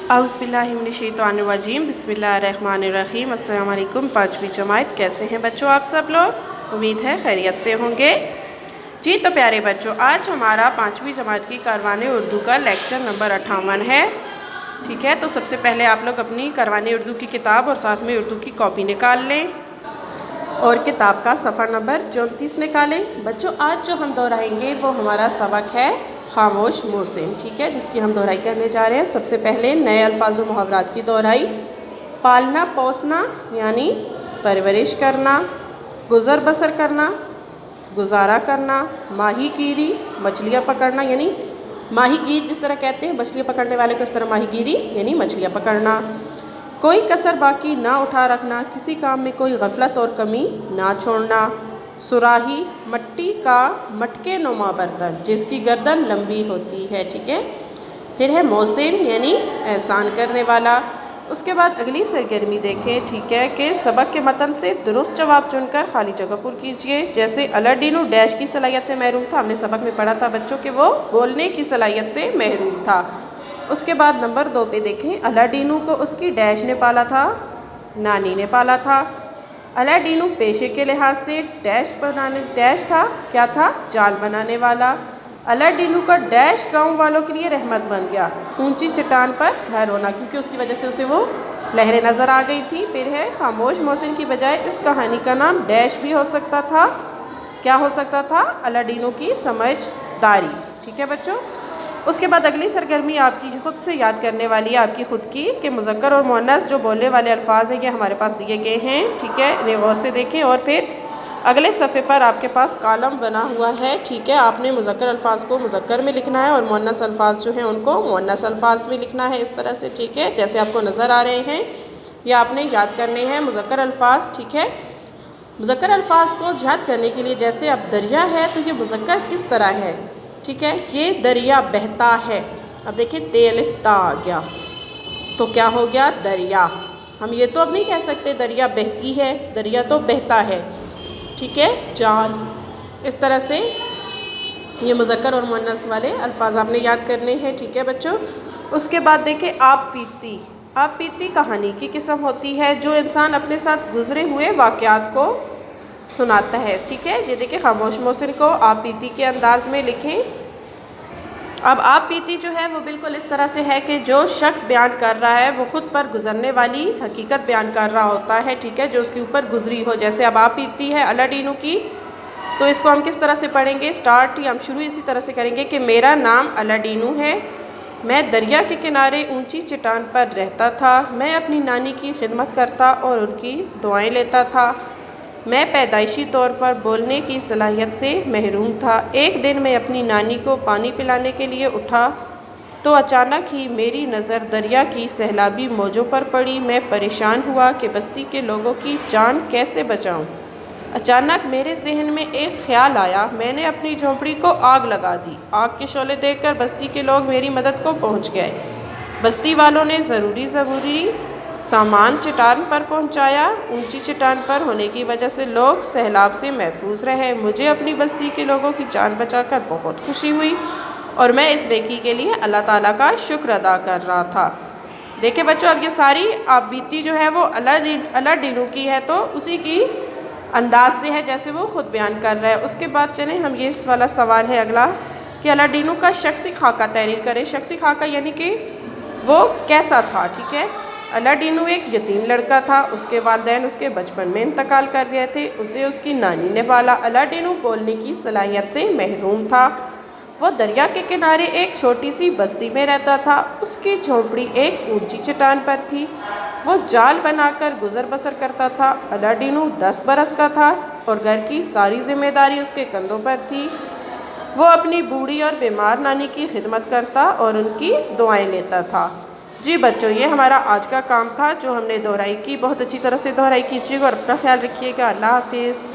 औज़ु बिल्लाहि मिनश्शैतानिर्रजीम बिस्मिल्लाहिर्रहमानिर्रहीम। अस्सलाम वालेकुम। पाँचवीं जमात, कैसे हैं बच्चों आप सब लोग? उम्मीद है खैरियत से होंगे। जी तो प्यारे बच्चों, आज हमारा पाँचवीं जमात की कारवाने उर्दू का लेक्चर नंबर 58 है। ठीक है, तो सबसे पहले आप लोग अपनी कारवाने उर्दू की किताब और साथ में उर्दू की कॉपी निकाल लें और किताब का सफ़ा नंबर 34 निकालें। बच्चों, आज जो हम दोहराएंगे वो हमारा सबक है खामोश मोहसिन, ठीक है, जिसकी हम दोहराई करने जा रहे हैं। सबसे पहले नए अल्फाज व मुहावरात की दोहराई। पालना पोसना यानी परवरिश करना, गुज़र बसर करना, गुजारा करना, माही गिरी मछलियाँ पकड़ना यानी माही गिर जिस तरह कहते हैं मछलियाँ पकड़ने वाले को, इस तरह माही गिरी यानी मछलियाँ पकड़ना। कोई कसर बाकी ना उठा रखना, किसी काम में कोई गफलत और कमी ना छोड़ना। सुराही मट्टी का मटके नुमा बर्तन जिसकी गर्दन लंबी होती है, ठीक है। फिर है मोहसिन यानी एहसान करने वाला। उसके बाद अगली सरगर्मी देखें, ठीक है, कि सबक के मतन से दुरुस्त जवाब चुनकर खाली जगह पुर कीजिए। जैसे अलादीन डैश की सलाहियत से महरूम था, हमने सबक में पढ़ा था बच्चों कि वो बोलने की सलाहियत से महरूम था। उसके बाद नंबर 2 पे देखें, अलादीन को उसकी डैश ने पाला था, नानी ने पाला था। अलादीन पेशे के लिहाज से डैश था, क्या था? जाल बनाने वाला। अलादीन का डैश गांव वालों के लिए रहमत बन गया, ऊंची चट्टान पर घर होना, क्योंकि उसकी वजह से उसे वो लहरें नज़र आ गई थी। फिर है खामोश मोहसिन की बजाय इस कहानी का नाम डैश भी हो सकता था। क्या हो सकता था? अलादीन की समझदारी, ठीक है बच्चों। उसके बाद अगली सरगर्मी आपकी ख़ुद से याद करने वाली है, आपकी ख़ुद की, कि मुज़क्कर और मुअन्नस जो बोलने वाले अल्फाज हैं ये हमारे पास दिए गए हैं, ठीक है, इन्हें गौर से देखें। और फिर अगले सफ़े पर आपके पास कॉलम बना हुआ है, ठीक है। आपने मुज़क्कर अल्फाज को मुज़क्कर में लिखना है और मुअन्नस अल्फाज जो हैं उनको मुअन्नस अल्फाज में लिखना है, इस तरह से, ठीक है, जैसे आपको नज़र आ रहे हैं। ये आपने याद करने हैं मुज़क्कर अल्फाज, ठीक है। मुज़क्कर अल्फाज को याद करने के लिए, जैसे अब दरिया है तो ये मुज़क्कर किस तरह है, ठीक है, ये दरिया बहता है। अब देखिए तेलिफ्ता आ गया तो क्या हो गया? दरिया। हम ये तो अब नहीं कह सकते दरिया बहती है, दरिया तो बहता है, ठीक है। जाल, इस तरह से ये मुज़क्कर और मुअन्नस वाले अल्फाज आपने याद करने हैं, ठीक है बच्चों। उसके बाद देखें आप बीती। आप बीती कहानी की किस्म होती है जो इंसान अपने साथ गुज़रे हुए वाक़यात को सुनाता है, ठीक है। ये देखिए खामोश मोहसिन को आप बीती के अंदाज में लिखें। अब आप बीती जो है वो बिल्कुल इस तरह से है कि जो शख्स बयान कर रहा है वो ख़ुद पर गुज़रने वाली हकीकत बयान कर रहा होता है, ठीक है, जो उसके ऊपर गुज़री हो। जैसे अब आप बीती है अलादीन की, तो इसको हम किस तरह से पढ़ेंगे? स्टार्ट या हम शुरू इसी तरह से करेंगे कि मेरा नाम अलादीन है, मैं दरिया के किनारे ऊंची चट्टान पर रहता था, मैं अपनी नानी की खिदमत करता और उनकी दुआएं लेता था, मैं पैदाइशी तौर पर बोलने की सलाहियत से महरूम था। एक दिन मैं अपनी नानी को पानी पिलाने के लिए उठा तो अचानक ही मेरी नज़र दरिया की सैलाबी मौजों पर पड़ी। मैं परेशान हुआ कि बस्ती के लोगों की जान कैसे बचाऊं। अचानक मेरे जहन में एक ख्याल आया, मैंने अपनी झोंपड़ी को आग लगा दी। आग के शोले देखकर बस्ती के लोग मेरी मदद को पहुंच गए। बस्ती वालों ने ज़रूरी सामान चट्टान पर पहुंचाया। ऊंची चट्टान पर होने की वजह से लोग सैलाब से महफूज रहे। मुझे अपनी बस्ती के लोगों की जान बचाकर बहुत खुशी हुई और मैं इस नेकी के लिए अल्लाह ताला का शुक्र अदा कर रहा था। देखिए बच्चों, अब ये सारी आप बीती जो है वो अलादीन की है, तो उसी की अंदाज से है जैसे वो ख़ुद बयान कर रहा है। उसके बाद चलें हम, ये इस वाला सवाल है अगला कि अलादीन का शख्सी खाका तहरीर करें। शख्सी खाका यानी कि वो कैसा था, ठीक है। अलादीन एक यतीम लड़का था, उसके वालिदैन उसके बचपन में इंतकाल कर गए थे, उसे उसकी नानी ने पाला। अलादीन बोलने की सलाहियत से महरूम था। वो दरिया के किनारे एक छोटी सी बस्ती में रहता था, उसकी झोंपड़ी एक ऊंची चट्टान पर थी। वो जाल बनाकर गुज़र बसर करता था। अलादीन 10 बरस का था और घर की सारी जिम्मेदारी उसके कंधों पर थी। वो अपनी बूढ़ी और बीमार नानी की खिदमत करता और उनकी दुआएं लेता था। जी बच्चों, ये हमारा आज का काम था जो हमने दोहराई की। बहुत अच्छी तरह से दोहराई कीजिएगा और अपना ख्याल रखिएगा। अल्लाह हाफिज़।